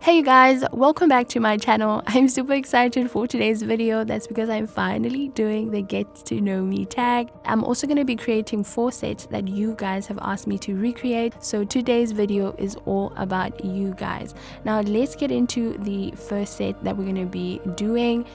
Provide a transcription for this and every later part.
Hey you guys, welcome back to my channel. I'm super excited for today's video. That's because I'm finally doing the get to know me tag. I'm also going to be creating 4 sets that you guys have asked me to recreate. So today's video is all about you guys. Now let's get into the first set that we're going to be doing.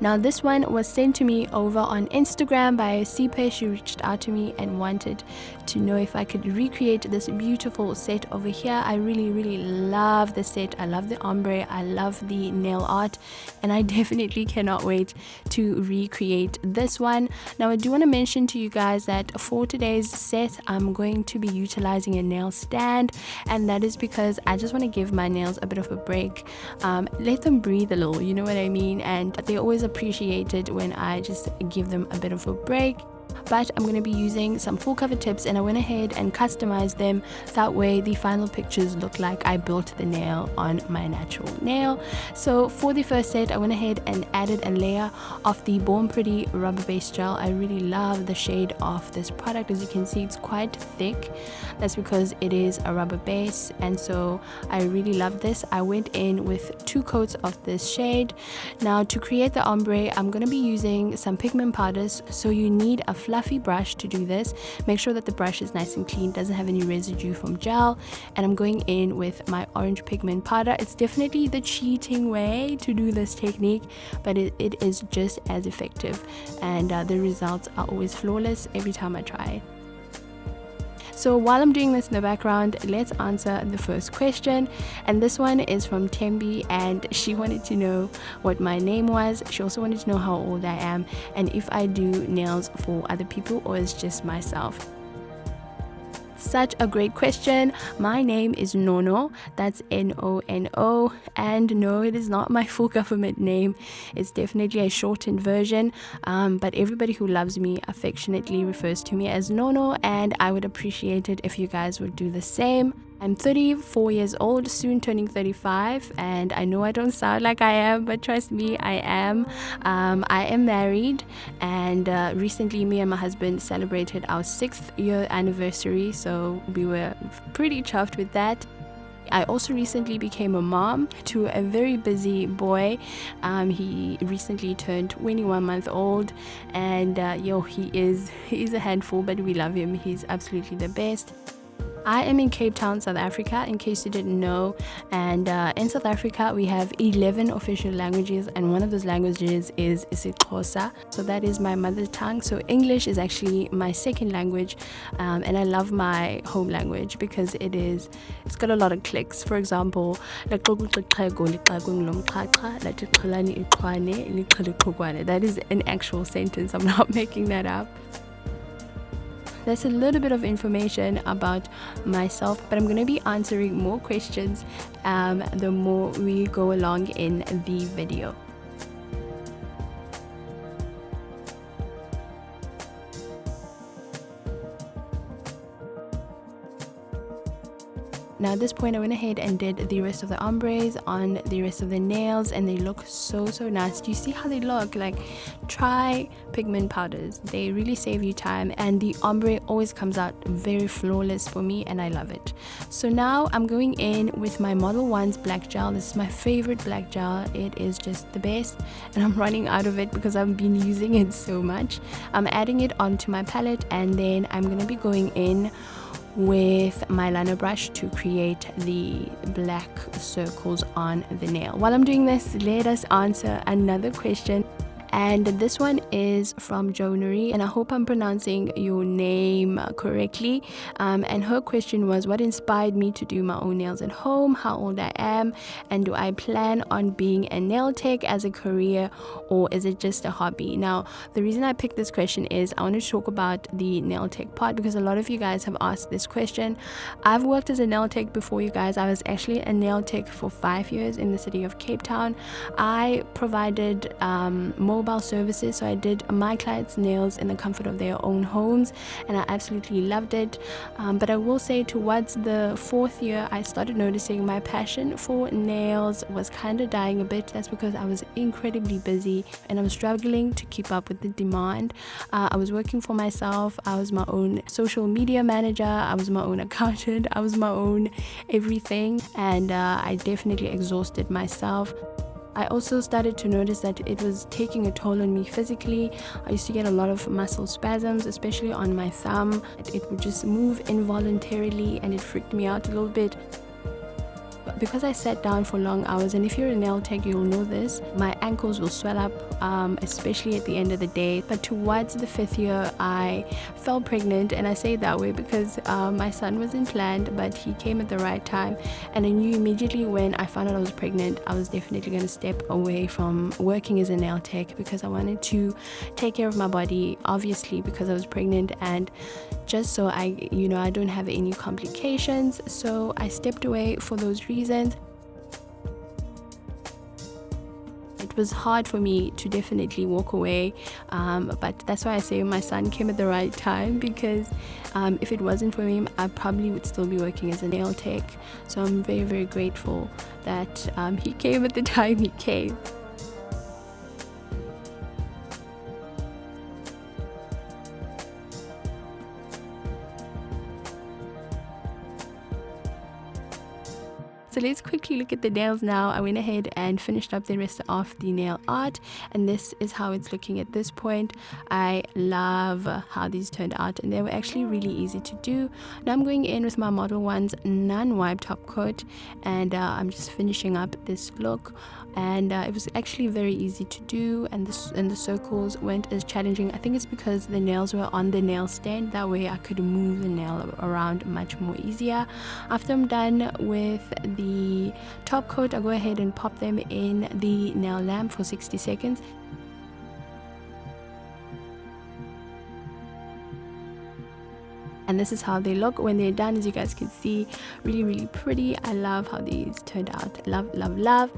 Now this one was sent to me over on Instagram by a CPA. She reached out to me and wanted to know if I could recreate this beautiful set over here. I really love the set. I love the ombre, I love the nail art, and I definitely cannot wait to recreate this one. Now I do want to mention to you guys that for today's set I'm going to be utilizing a nail stand, and that is because I just want to give my nails a bit of a break, let them breathe a little, you know what I mean, and they always appreciate it when I just give them a bit of a break. But I'm going to be using some full cover tips, and I went ahead and customized them. That way the final pictures look like I built the nail on my natural nail. So for the first set I went ahead and added a layer of the Born Pretty rubber base gel. I really love the shade of this product. As you can see, it's quite thick. That's because it is a rubber base, and so I really love this. I went in with 2 coats of this shade. Now to create the ombre I'm going to be using some pigment powders, so you need a fluffy brush to do this. Make sure that the brush is nice and clean, doesn't have any residue from gel. And I'm going in with my orange pigment powder. It's definitely the cheating way to do this technique, but it is just as effective, and the results are always flawless every time I try it. So while I'm doing this in the background, let's answer the first question, and this one is from Tembi, and she wanted to know what my name was. She also wanted to know how old I am and if I do nails for other people or it's just myself. Such a great question. My name is Nono, that's N-O-N-O, and no, it is not my full government name. It's definitely a shortened version, but everybody who loves me affectionately refers to me as Nono, and I would appreciate it if you guys would do the same. I'm 34 years old, soon turning 35, and I know I don't sound like I am, but trust me, I am. I am married, and recently me and my husband celebrated our 6th year anniversary, so we were pretty chuffed with that. I also recently became a mom to a very busy boy. He recently turned 21 months old, and he's a handful, but we love him. He's absolutely the best. I am in Cape Town, South Africa, in case you didn't know, and in South Africa we have 11 official languages, and one of those languages is isiXhosa, so that is my mother tongue. So English is actually my second language, and I love my home language because it's got a lot of clicks. For example, that is an actual sentence, I'm not making that up. That's a little bit of information about myself, but I'm going to be answering more questions the more we go along in the video. Now at this point I went ahead and did the rest of the ombres on the rest of the nails, and they look so nice. Do you see how they look? Like, try pigment powders, they really save you time, and the ombre always comes out very flawless for me, and I love it. So now I'm going in with my Model 1's black gel. This is my favorite black gel. It is just the best, and I'm running out of it because I've been using it so much. I'm adding it onto my palette, and then I'm going to be going in with my liner brush to create the black circles on the nail. While I'm doing this, let us answer another question, and this one is from Jonary, and I hope I'm pronouncing your name correctly. And her question was, what inspired me to do my own nails at home, how old I am, and do I plan on being a nail tech as a career, or is it just a hobby? Now the reason I picked this question is I want to talk about the nail tech part, because a lot of you guys have asked this question. I've worked as a nail tech before, you guys. I was actually a nail tech for 5 years in the city of Cape Town. I provided mobile mobile services, so I did my clients' nails in the comfort of their own homes, and I absolutely loved it. But I will say towards the 4th year, I started noticing my passion for nails was kind of dying a bit. That's because I was incredibly busy and I was struggling to keep up with the demand. I was working for myself. I was my own social media manager. I was my own accountant. I was my own everything, and I definitely exhausted myself. I also started to notice that it was taking a toll on me physically. I used to get a lot of muscle spasms, especially on my thumb. It would just move involuntarily and it freaked me out a little bit. Because I sat down for long hours, and if you're a nail tech, you'll know this, my ankles will swell up, especially at the end of the day. But towards the 5th year, I fell pregnant, and I say it that way because my son wasn't planned, but he came at the right time. And I knew immediately when I found out I was pregnant, I was definitely going to step away from working as a nail tech because I wanted to take care of my body, obviously because I was pregnant, and just so I don't have any complications. So I stepped away for those reasons. It was hard for me to definitely walk away, but that's why I say my son came at the right time, because if it wasn't for him, I probably would still be working as a nail tech. So I'm very, very grateful that he came at the time he came. So let's quickly look at the nails now. I went ahead and finished up the rest of the nail art, and this is how it's looking at this point. I love how these turned out, and they were actually really easy to do. Now I'm going in with my Model 1's non-wipe top coat, and I'm just finishing up this look. And it was actually very easy to do, and the circles weren't as challenging. I think it's because the nails were on the nail stand. That way I could move the nail around much more easier. After I'm done with the top coat, I'll go ahead and pop them in the nail lamp for 60 seconds. And this is how they look when they're done. As you guys can see, really, really pretty. I love how these turned out. Love, love, love.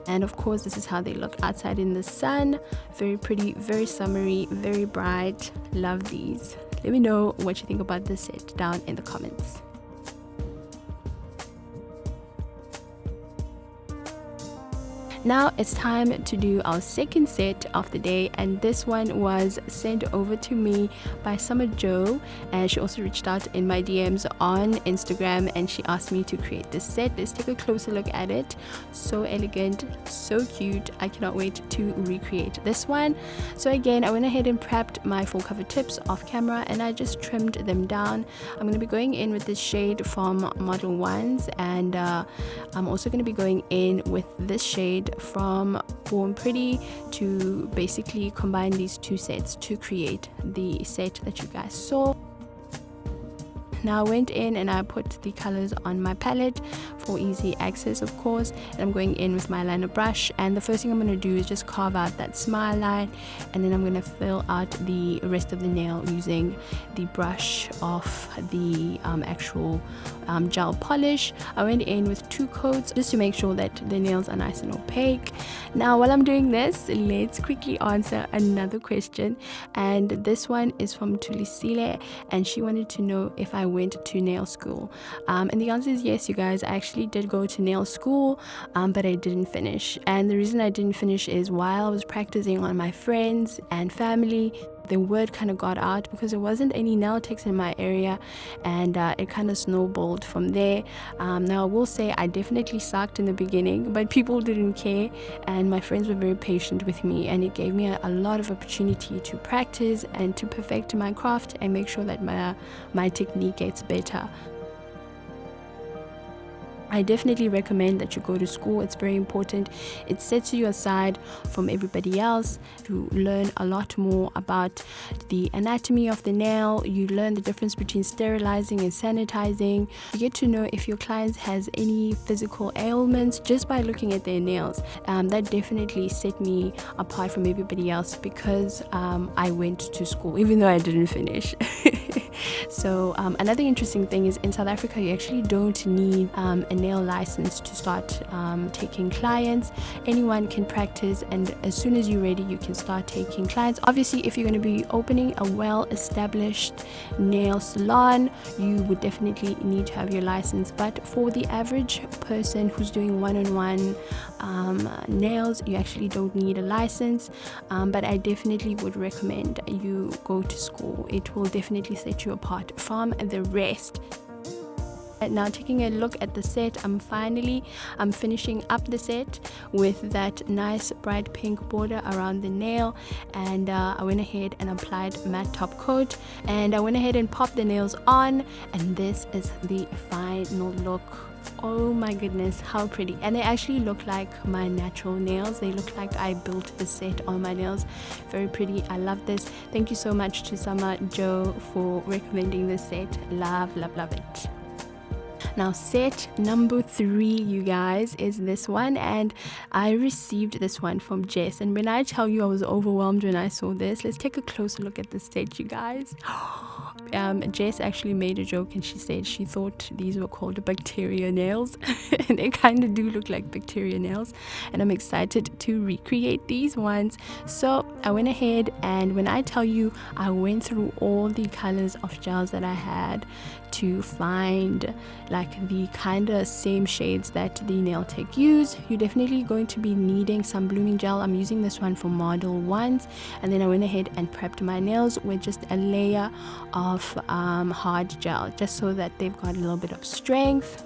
And of course, this is how they look outside in the sun. Very pretty, very summery, very bright. Love these. Let me know what you think about this set down in the comments. Now it's time to do our second set of the day, and this one was sent over to me by Summer Joe, and she also reached out in my DMs on Instagram and she asked me to create this set. Let's take a closer look at it. So elegant, so cute. I cannot wait to recreate this one. So again, I went ahead and prepped my full cover tips off camera and I just trimmed them down. I'm going to be going in with this shade from Model 1's, and I'm also going to be going in with this shade from Born Pretty to basically combine these two sets to create the set that you guys saw. Now I went in and I put the colors on my palette for easy access, of course, and I'm going in with my liner brush, and the first thing I'm going to do is just carve out that smile line, and then I'm going to fill out the rest of the nail using the brush of the actual gel polish. I went in with 2 coats just to make sure that the nails are nice and opaque. Now while I'm doing this, let's quickly answer another question, and this one is from Tulisile, and she wanted to know if I went to nail school, and the answer is yes, you guys. I actually did go to nail school, but I didn't finish, and the reason I didn't finish is while I was practicing on my friends and family, the word kind of got out because there wasn't any nail techs in my area, and it kind of snowballed from there. Now I will say I definitely sucked in the beginning, but people didn't care, and my friends were very patient with me, and it gave me a lot of opportunity to practice and to perfect my craft and make sure that my technique gets better. I definitely recommend that you go to school. It's very important. It sets you aside from everybody else to learn a lot more about the anatomy of the nail. You learn the difference between sterilizing and sanitizing. You get to know if your client has any physical ailments just by looking at their nails. That definitely set me apart from everybody else because I went to school even though I didn't finish. So another interesting thing is in South Africa you actually don't need a nail license to start taking clients. Anyone can practice, and as soon as you're ready you can start taking clients. Obviously if you're going to be opening a well-established nail salon, you would definitely need to have your license, but for the average person who's doing one-on-one nails, you actually don't need a license. But I definitely would recommend you go to school. It will definitely set you apart from the rest. Now taking a look at the set, I'm finishing up the set with that nice bright pink border around the nail, and I went ahead and applied matte top coat, and I went ahead and popped the nails on, and this is the final look. Oh my goodness, how pretty. And they actually look like my natural nails. They look like I built the set on my nails. Very pretty. I love this. Thank you so much to Summer Joe for recommending this set. Love it. Now set number 3, you guys, is this one, and I received this one from Jess, and when I tell you I was overwhelmed when I saw this, let's take a closer look at the set, you guys. Jess actually made a joke and she said she thought these were called bacteria nails and they kind of do look like bacteria nails, and I'm excited to recreate these ones. So I went ahead, and when I tell you I went through all the colors of gels that I had to find like the kind of same shades that the nail tech use, you're definitely going to be needing some blooming gel. I'm using this one for model ones, and then I went ahead and prepped my nails with just a layer of hard gel, just so that they've got a little bit of strength.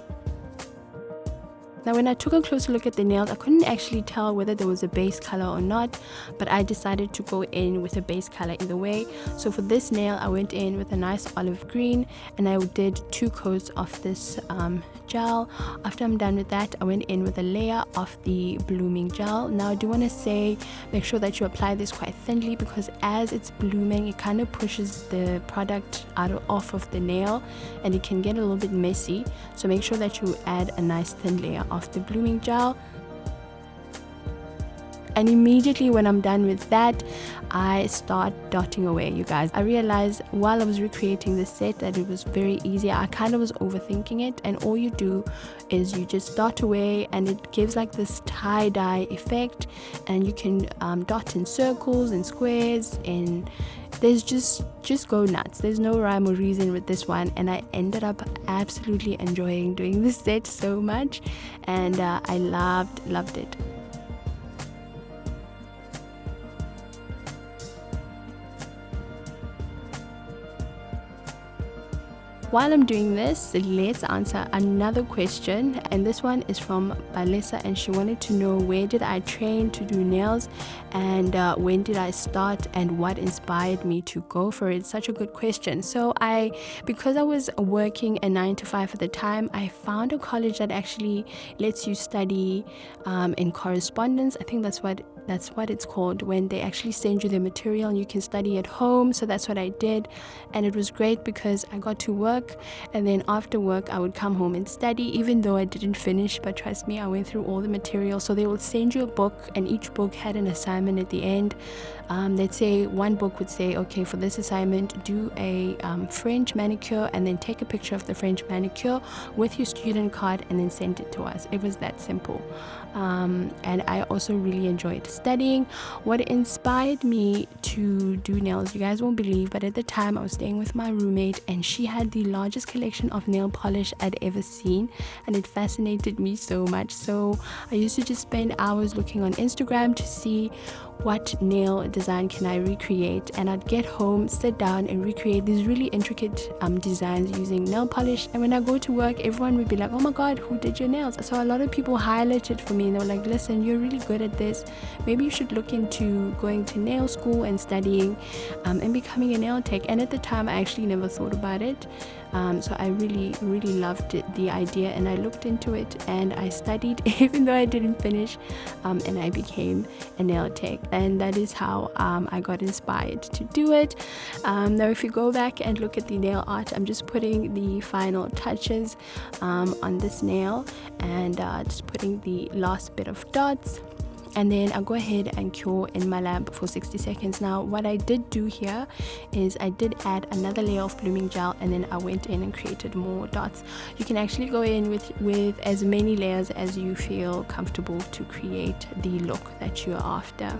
Now when I took a closer look at the nails, I couldn't actually tell whether there was a base color or not, but I decided to go in with a base color either way. So for this nail I went in with a nice olive green, and I did 2 coats of this gel. After I'm done with that, I went in with a layer of the blooming gel. Now I do want to say, make sure that you apply this quite thinly, because as it's blooming it kind of pushes the product off of the nail and it can get a little bit messy. So make sure that you add a nice thin layer of the blooming gel. And immediately when I'm done with that, I start dotting away, you guys. I realized while I was recreating this set that it was very easy. I kind of was overthinking it, and all you do is you just dot away, and it gives like this tie-dye effect, and you can dot in circles and squares, and there's just go nuts. There's no rhyme or reason with this one, and I ended up absolutely enjoying doing this set so much, and I loved it. While I'm doing this, let's answer another question, and this one is from Balisa, and she wanted to know where did I train to do nails, and when did I start, and what inspired me to go for it. Such a good question. So because I was working a 9 to 5 at the time, I found a college that actually lets you study in correspondence. I think that's what it's called, when they actually send you the material and you can study at home. So that's what I did, and it was great because I got to work, and then after work I would come home and study, even though I didn't finish. But trust me, I went through all the material. So they will send you a book, and each book had an assignment at the end. Let's say one book would say, okay, for this assignment do a French manicure, and then take a picture of the French manicure with your student card and then send it to us. It was that simple. And I also really enjoyed studying. What inspired me to do nails, you guys won't believe, but at the time I was staying with my roommate, and she had the largest collection of nail polish I'd ever seen, and it fascinated me so much. So I used to just spend hours looking on Instagram to see what nail design can I recreate, and I'd get home, sit down and recreate these really intricate designs using nail polish. And when I go to work, everyone would be like, oh my god, who did your nails? So a lot of people highlighted for me, and they were like, listen, you're really good at this, maybe you should look into going to nail school and studying and becoming a nail tech. And at the time I actually never thought about it. So I really loved the idea, and I looked into it and I studied even though I didn't finish, and I became a nail tech, and that is how I got inspired to do it. Now if you go back and look at the nail art, I'm just putting the final touches on this nail, and just putting the last bit of dots. and then I'll go ahead and cure in my lamp for 60 seconds. Now what I did do here is I did add another layer of blooming gel, and then I went in and created more dots. You can actually go in with as many layers as you feel comfortable to create the look that you're after.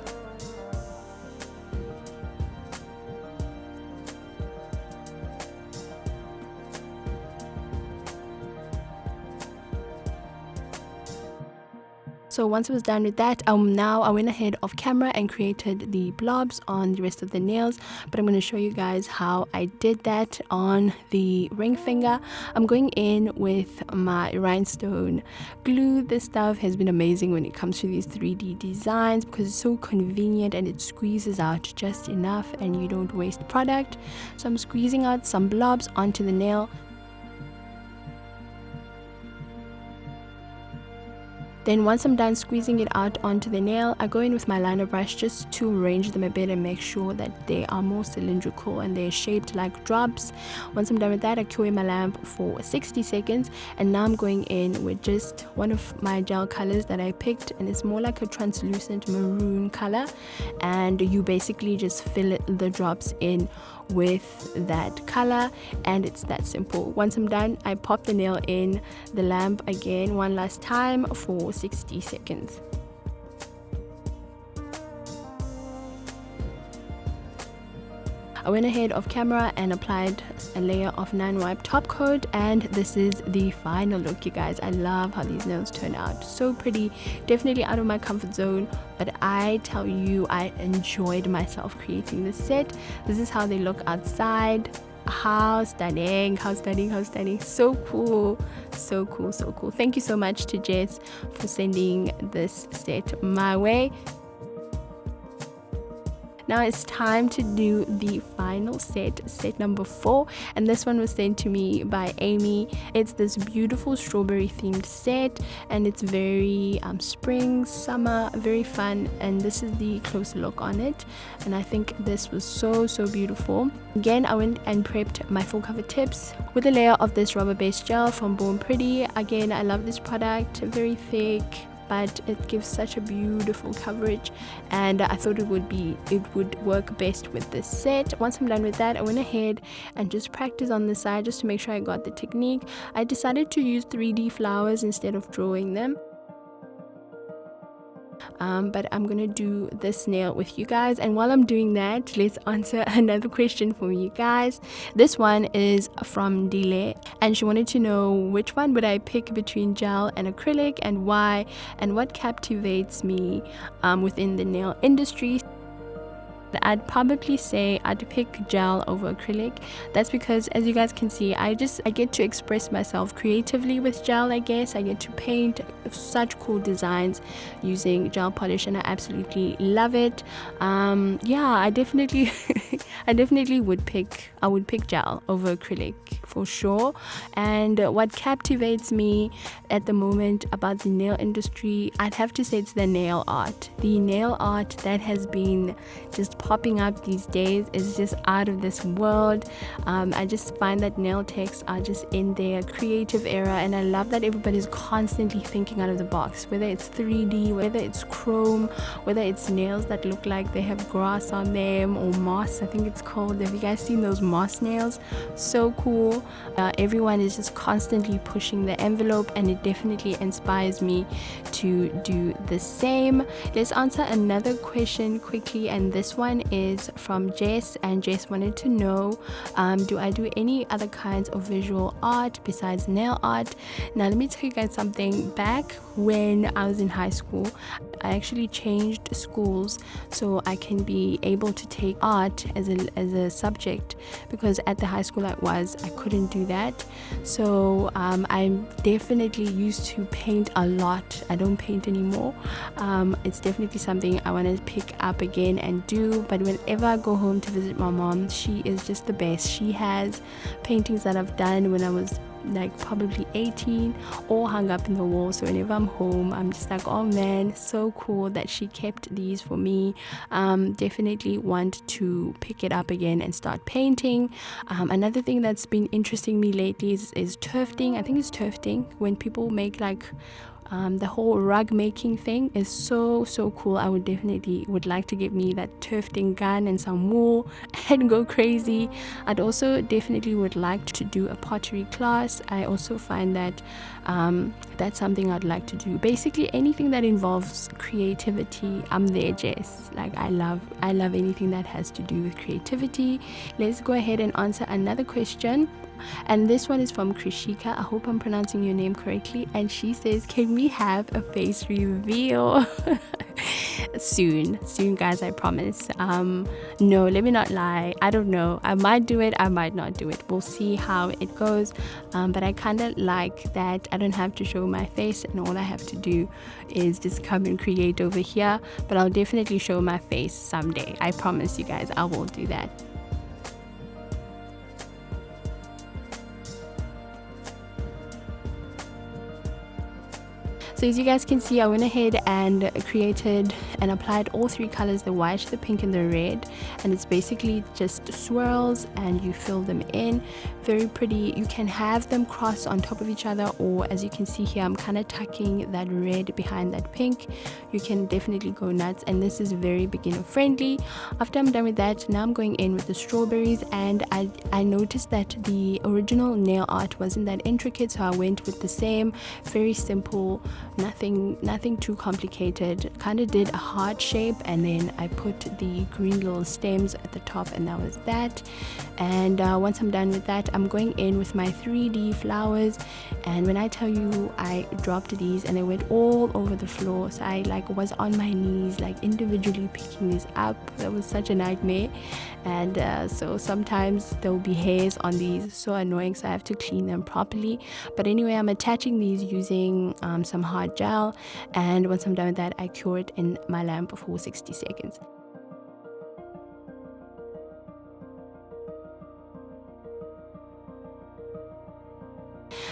So once I was done with that, now I went ahead off camera and created the blobs on the rest of the nails, but I'm going to show you guys how I did that on the ring finger. I'm going in with my rhinestone glue. This stuff has been amazing when it comes to these 3D designs because it's so convenient and it squeezes out just enough and you don't waste product. So I'm squeezing out some blobs onto the nail. Then once I'm done squeezing it out onto the nail, I go in with my liner brush just to arrange them a bit and make sure that they are more cylindrical and they're shaped like drops. Once I'm done with that, I cure in my lamp for 60 seconds, and now I'm going in with just one of my gel colors that I picked, and it's more like a translucent maroon color, and you basically just fill the drops in with that color, and it's that simple. Once I'm done, I pop the nail in the lamp again one last time for 60 seconds. I went ahead off camera and applied a layer of 9-wipe top coat, and this is the final look, you guys. I love how these nails turn out. So pretty, definitely out of my comfort zone, but I tell you, I enjoyed myself creating this set. This is how they look outside. How stunning, how stunning, how stunning. So cool, so cool, so cool. Thank you so much to Jess for sending this set my way. Now it's time to do the final set number 4, and this one was sent to me by Amy. It's this beautiful strawberry themed set, and it's very spring, summer, very fun, and this is the closer look on it, and I think this was so beautiful. Again, I went and prepped my full cover tips with a layer of this rubber based gel from Born Pretty. Again, I love this product, very thick, but it gives such a beautiful coverage, and I thought it would work best with this set. Once I'm done with that, I went ahead and just practiced on the side just to make sure I got the technique. I decided to use 3D flowers instead of drawing them. But I'm gonna do this nail with you guys, and while I'm doing that, let's answer another question from you guys. This one is from Dile, and she wanted to know which one would I pick between gel and acrylic, and why, and what captivates me within the nail industry. I'd probably say I'd pick gel over acrylic. That's because, as you guys can see, I get to express myself creatively with gel. I guess I get to paint such cool designs using gel polish, and I absolutely love it. Yeah, I definitely would pick gel over acrylic for sure. And what captivates me at the moment about the nail industry, I'd have to say it's the nail art. The nail art that has been just popping up these days is just out of this world. I just find that nail techs are just in their creative era, and I love that everybody's constantly thinking out of the box, whether it's 3D, whether it's chrome, whether it's nails that look like they have grass on them, or moss, I think it's called. Have you guys seen those moss nails? So cool. Everyone is just constantly pushing the envelope, and it definitely inspires me to do the same. Let's answer another question quickly, and this one is from Jess, and Jess wanted to know, do I do any other kinds of visual art besides nail art? Now let me tell you guys something. Back when I was in high school, I actually changed schools so I can be able to take art as a subject, because at the high school I couldn't do that. So I'm definitely used to paint a lot. I don't paint anymore. It's definitely something I want to pick up again and do, but whenever I go home to visit my mom, she is just the best. She has paintings that I've done when I was like probably 18, all hung up in the wall. So whenever I'm home, I'm just like, oh man, so cool that she kept these for me. Definitely want to pick it up again and start painting. Another thing that's been interesting me lately is turfing. I think it's turfing, when people make like The whole rug making thing is so cool. I would definitely like to get me that tufting gun and some wool and go crazy. I'd also definitely would like to do a pottery class. I also find that that's something I'd like to do. Basically anything that involves creativity, I'm there, Jess. Like I love anything that has to do with creativity. Let's go ahead and answer another question. And this one is from Krishika. I hope I'm pronouncing your name correctly. And she says, can we have a face reveal? soon guys, I promise. No, let me not lie, I don't know, I might do it, I might not do it, we'll see how it goes. But I kind of like that I don't have to show my face and all I have to do is just come and create over here. But I'll definitely show my face someday, I promise you guys, I will do that. So as you guys can see, I went ahead and created and applied all three colors, the white, the pink and the red, and it's basically just swirls and you fill them in. Very pretty. You can have them cross on top of each other, or as you can see here, I'm kind of tucking that red behind that pink. You can definitely go nuts, and this is very beginner friendly. After I'm done with that, now I'm going in with the strawberries, and I noticed that the original nail art wasn't that intricate, so I went with the same very simple, nothing too complicated. Kind of did a heart shape, and then I put the green little stems at the top, and that was that. And once I'm done with that, I'm going in with my 3D flowers, and when I tell you I dropped these and they went all over the floor, so I was on my knees individually picking these up. That was such a nightmare. And so sometimes there'll be hairs on these, so annoying, so I have to clean them properly. But anyway, I'm attaching these using some hard gel, and once I'm done with that, I cure it in my lamp for 60 seconds.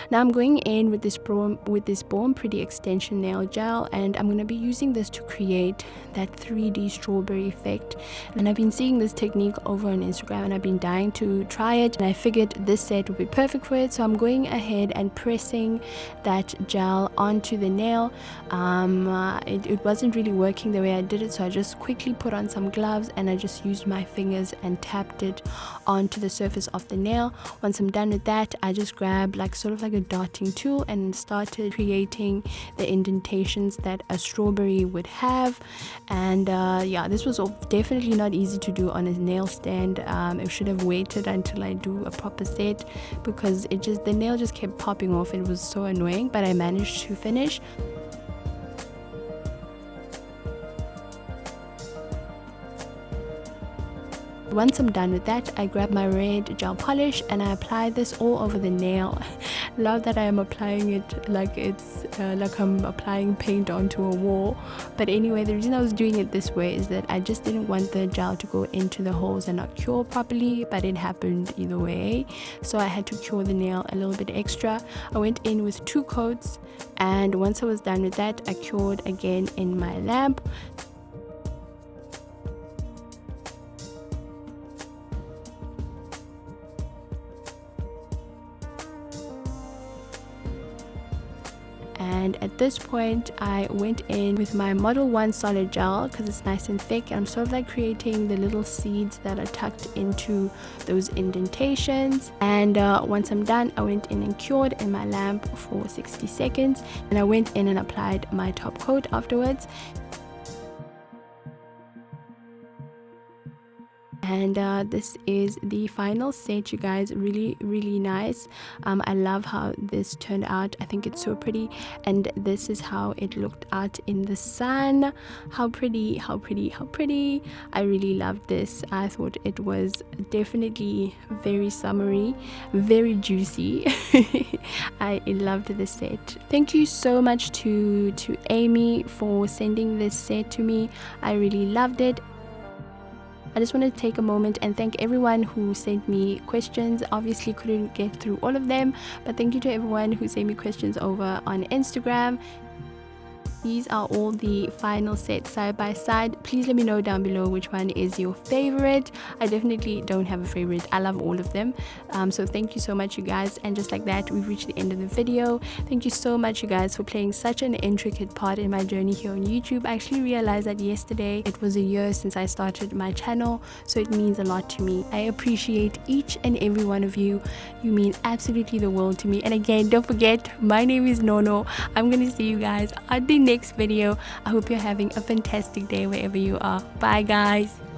Now I'm going in with this Born Pretty extension nail gel, and I'm going to be using this to create that 3D strawberry effect. And I've been seeing this technique over on Instagram, and I've been dying to try it, and I figured this set would be perfect for it. So I'm going ahead and pressing that gel onto the nail. It wasn't really working the way I did it, so I just quickly put on some gloves and I just used my fingers and tapped it onto the surface of the nail. Once I'm done with that, I just grabbed sort of like a dotting tool and started creating the indentations that a strawberry would have. And yeah, this was definitely not easy to do on a nail stand. I should have waited until I do a proper set, because the nail just kept popping off. It was so annoying, but I managed to finish. Once I'm done with that, I grab my red gel polish and I apply this all over the nail. Love that I am applying it like it's like I'm applying paint onto a wall. But anyway, the reason I was doing it this way is that I just didn't want the gel to go into the holes and not cure properly, but it happened either way, so I had to cure the nail a little bit extra. I went in with 2 coats, and once I was done with that, I cured again in my lamp. And at this point, I went in with my Model 1 solid gel because it's nice and thick, and I'm sort of creating the little seeds that are tucked into those indentations. And once I'm done, I went in and cured in my lamp for 60 seconds, and I went in and applied my top coat afterwards. And this is the final set, you guys. Really nice. I love how this turned out. I think it's so pretty, and this is how it looked out in the sun. How pretty. I really loved this. I thought it was definitely very summery, very juicy. I loved this set. Thank you so much to Amy for sending this set to me. I really loved it. I just want to take a moment and thank everyone who sent me questions. Obviously couldn't get through all of them, but thank you to everyone who sent me questions over on Instagram. These are all the final sets side by side. Please let me know down below which one is your favorite. I definitely don't have a favorite. I love all of them. So thank you so much, you guys. And just like that, we've reached the end of the video. Thank you so much, you guys, for playing such an intricate part in my journey here on YouTube. I actually realized that yesterday it was a year since I started my channel, so it means a lot to me. I appreciate each and every one of you. You mean absolutely the world to me. And again, don't forget, my name is Nono. I'm gonna see you guys at the next video. I hope you're having a fantastic day wherever you are. Bye guys.